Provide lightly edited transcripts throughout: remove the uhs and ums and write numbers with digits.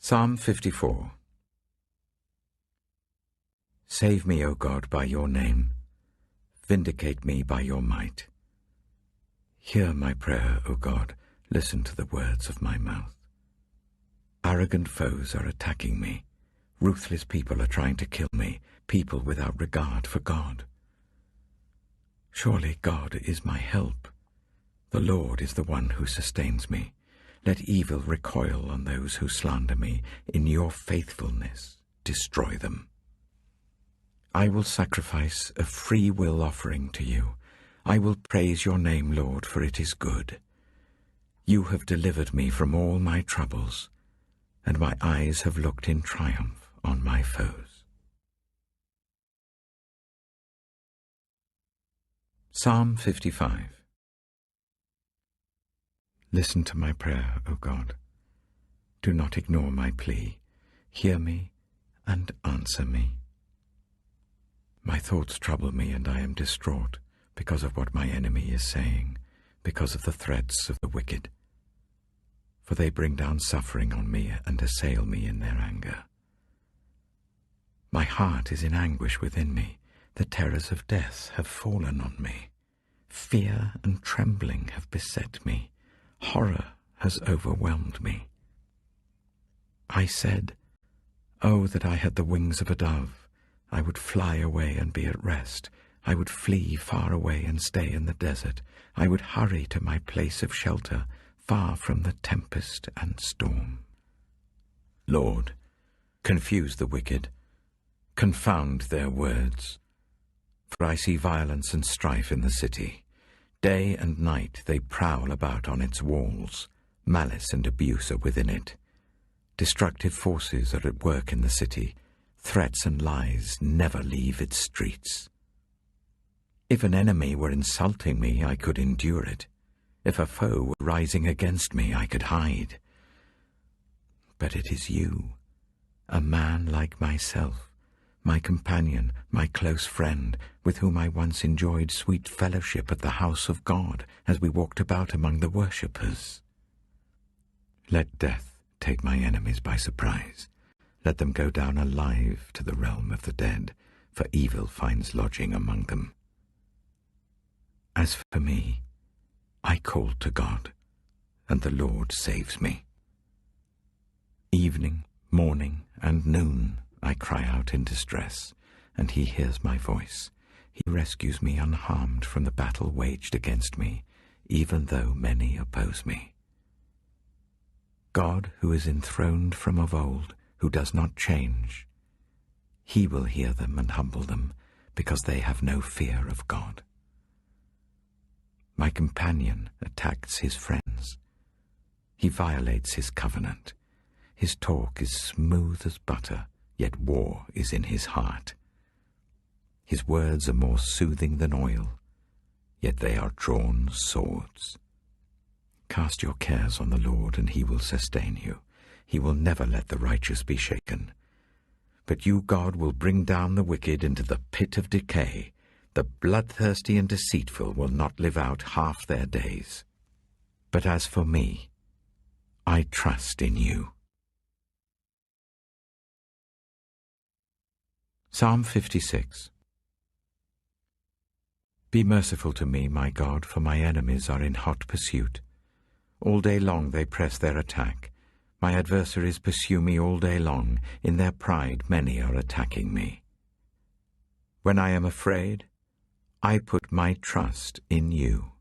Psalm 54. Save me, O God, by your name. Vindicate me by your might. Hear my prayer, O God. Listen to the words of my mouth. Arrogant foes are attacking me. Ruthless people are trying to kill me, people without regard for God. Surely God is my help. The Lord is the one who sustains me. Let evil recoil on those who slander me. In your faithfulness, destroy them. I will sacrifice a free will offering to you. I will praise your name, Lord, for it is good. You have delivered me from all my troubles, and my eyes have looked in triumph on my foes. Psalm 55. Listen to my prayer, O God. Do not ignore my plea. Hear me and answer me. My thoughts trouble me, and I am distraught because of what my enemy is saying, because of the threats of the wicked. For they bring down suffering on me and assail me in their anger. My heart is in anguish within me. The terrors of death have fallen on me. Fear and trembling have beset me. Horror has overwhelmed me. I said, "Oh, that I had the wings of a dove! I would fly away and be at rest. I would flee far away and stay in the desert. I would hurry to my place of shelter, far from the tempest and storm." Lord, confuse the wicked. Confound their words. For I see violence and strife in the city. Day and night they prowl about on its walls. Malice and abuse are within it. Destructive forces are at work in the city. Threats and lies never leave its streets. If an enemy were insulting me, I could endure it. If a foe were rising against me, I could hide. But it is you, a man like myself, my companion, my close friend, with whom I once enjoyed sweet fellowship at the house of God as we walked about among the worshippers. Let death take my enemies by surprise. Let them go down alive to the realm of the dead, for evil finds lodging among them. As for me, I called to God, and the Lord saves me. Evening, morning, and noon I cry out in distress, and he hears my voice. He rescues me unharmed from the battle waged against me, even though many oppose me. God, who is enthroned from of old, who does not change, he will hear them and humble them, because they have no fear of God. My companion attacks his friends. He violates his covenant. His talk is smooth as butter, yet war is in his heart. His words are more soothing than oil, yet they are drawn swords. Cast your cares on the Lord, and he will sustain you. He will never let the righteous be shaken. But you, God, will bring down the wicked into the pit of decay. The bloodthirsty and deceitful will not live out half their days. But as for me, I trust in you. Psalm 56. Be merciful to me, my God, for my enemies are in hot pursuit. All day long they press their attack. My adversaries pursue me all day long. In their pride many are attacking me. When I am afraid, I put my trust in you.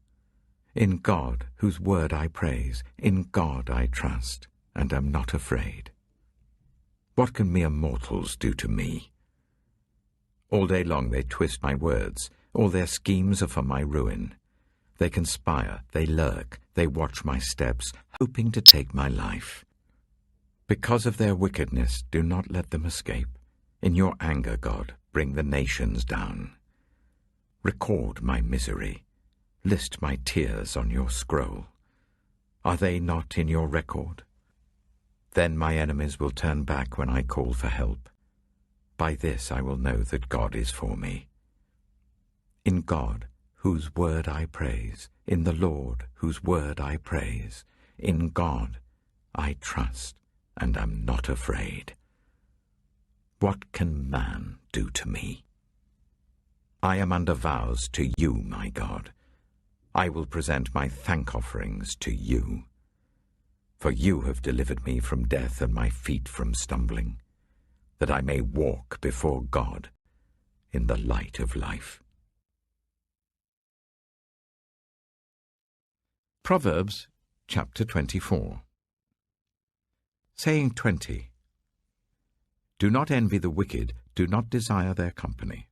In God, whose word I praise, in God I trust, and am not afraid. What can mere mortals do to me? All day long they twist my words. All their schemes are for my ruin. They conspire, they lurk, they watch my steps, hoping to take my life. Because of their wickedness, do not let them escape. In your anger, God, bring the nations down. Record my misery. List my tears on your scroll. Are they not in your record? Then my enemies will turn back when I call for help. By this I will know that God is for me. In God, whose word I praise, in the Lord, whose word I praise, in God I trust, and am not afraid. What can man do to me? I am under vows to you, my God. I will present my thank offerings to you. For you have delivered me from death and my feet from stumbling, that I may walk before God in the light of life. Proverbs chapter 24. Saying 20. Do not envy the wicked, do not desire their company.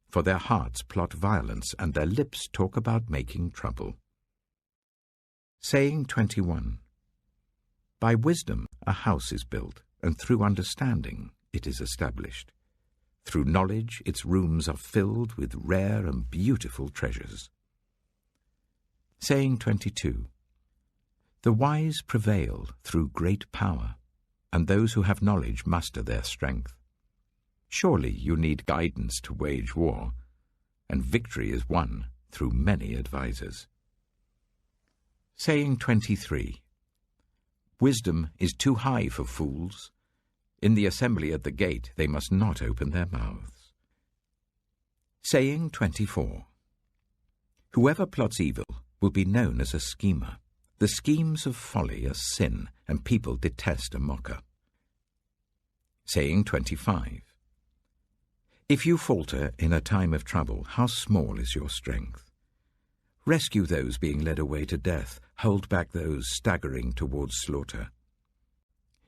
For their hearts plot violence, and their lips talk about making trouble. Saying 21. By wisdom a house is built, and through understanding it is established. Through knowledge its rooms are filled with rare and beautiful treasures. Saying 22. The wise prevail through great power, and those who have knowledge muster their strength. Surely you need guidance to wage war, and victory is won through many advisers. Saying 23. Wisdom is too high for fools. In the assembly at the gate they must not open their mouths. Saying 24. Whoever plots evil will be known as a schemer. The schemes of folly are sin, and people detest a mocker. Saying 25. If you falter in a time of trouble, how small is your strength? Rescue those being led away to death, hold back those staggering towards slaughter.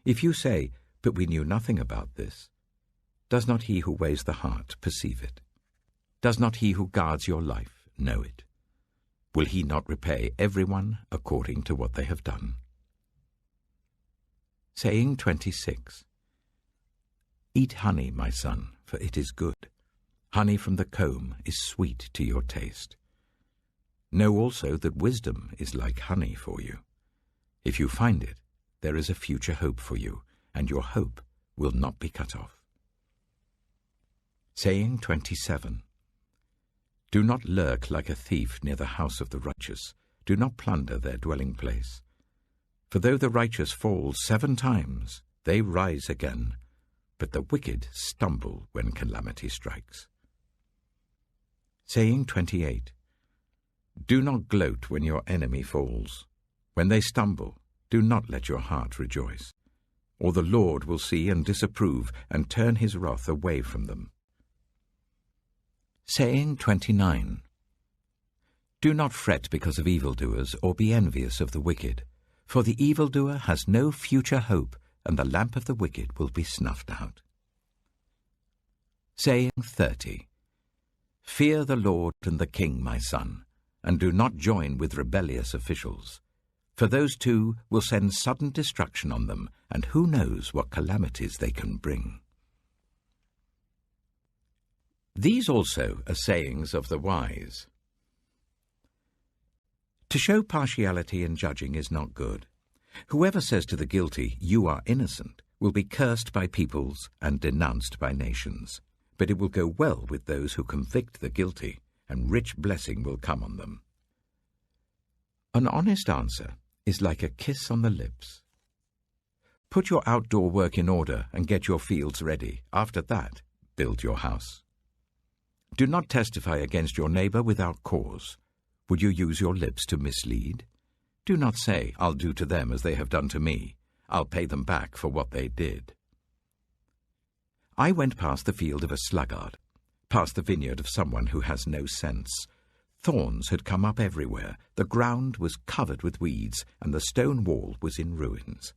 If you say, but we knew nothing about this, does not he who weighs the heart perceive it? Does not he who guards your life know it? Will he not repay everyone according to what they have done? Saying 26. Eat honey, my son, for it is good. Honey from the comb is sweet to your taste. Know also that wisdom is like honey for you. If you find it, there is a future hope for you, and your hope will not be cut off. Saying 27. Do not lurk like a thief near the house of the righteous. Do not plunder their dwelling place. For though the righteous fall 7 times, they rise again, but the wicked stumble when calamity strikes. Saying 28. Do not gloat when your enemy falls. When they stumble, do not let your heart rejoice, or the Lord will see and disapprove and turn his wrath away from them. Saying 29. Do not fret because of evildoers, or be envious of the wicked, for the evildoer has no future hope, and the lamp of the wicked will be snuffed out. Saying 30. Fear the Lord and the King, my son, and do not join with rebellious officials, for those two will send sudden destruction on them, and who knows what calamities they can bring. These also are sayings of the wise. To show partiality in judging is not good. Whoever says to the guilty, "You are innocent," will be cursed by peoples and denounced by nations. But it will go well with those who convict the guilty, and rich blessing will come on them. An honest answer is like a kiss on the lips. Put your outdoor work in order and get your fields ready. After that, build your house. Do not testify against your neighbor without cause. Would you use your lips to mislead? Do not say, "I'll do to them as they have done to me. I'll pay them back for what they did." I went past the field of a sluggard, past the vineyard of someone who has no sense. Thorns had come up everywhere, the ground was covered with weeds, and the stone wall was in ruins.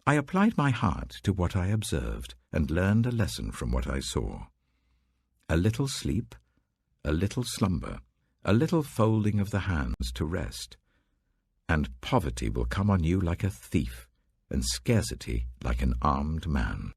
I applied my heart to what I observed, and learned a lesson from what I saw. A little sleep, a little slumber, a little folding of the hands to rest, and poverty will come on you like a thief, and scarcity like an armed man.